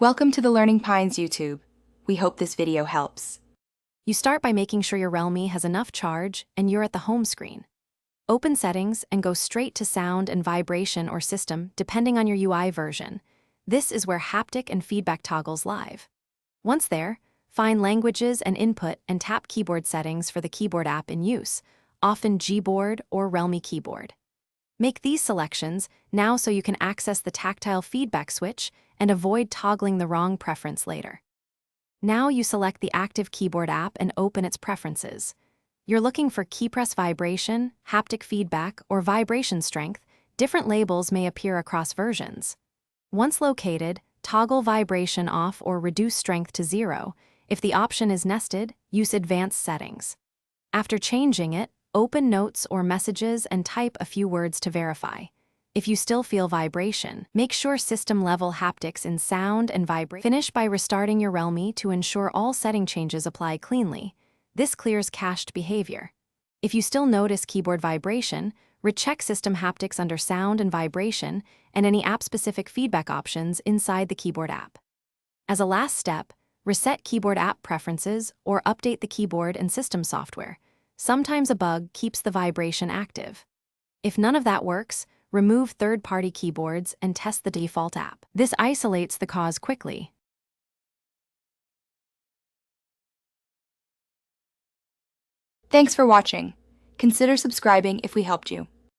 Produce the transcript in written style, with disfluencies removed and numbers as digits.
Welcome to the Learning Pines YouTube. We hope this video helps. You start by making sure your Realme has enough charge and you're at the home screen. Open Settings and go straight to Sound and Vibration or System depending on your UI version. This is where haptic and feedback toggles live. Once there, find Languages and Input and tap Keyboard Settings for the keyboard app in use, often Gboard or Realme Keyboard. Make these selections now so you can access the tactile feedback switch and avoid toggling the wrong preference later. Now you select the active keyboard app and open its preferences. You're looking for key press vibration, haptic feedback, or vibration strength. Different labels may appear across versions. Once located, toggle vibration off or reduce strength to 0. If the option is nested, use advanced settings. After changing it, open Notes or Messages and type a few words to verify. If you still feel vibration, make sure system-level haptics in sound and vibration. Finish by restarting your Realme to ensure all setting changes apply cleanly. This clears cached behavior. If you still notice keyboard vibration, recheck system haptics under sound and vibration and any app-specific feedback options inside the keyboard app. As a last step, reset keyboard app preferences or update the keyboard and system software. Sometimes a bug keeps the vibration active. If none of that works, remove third-party keyboards and test the default app. This isolates the cause quickly. Thanks for watching. Consider subscribing if we helped you.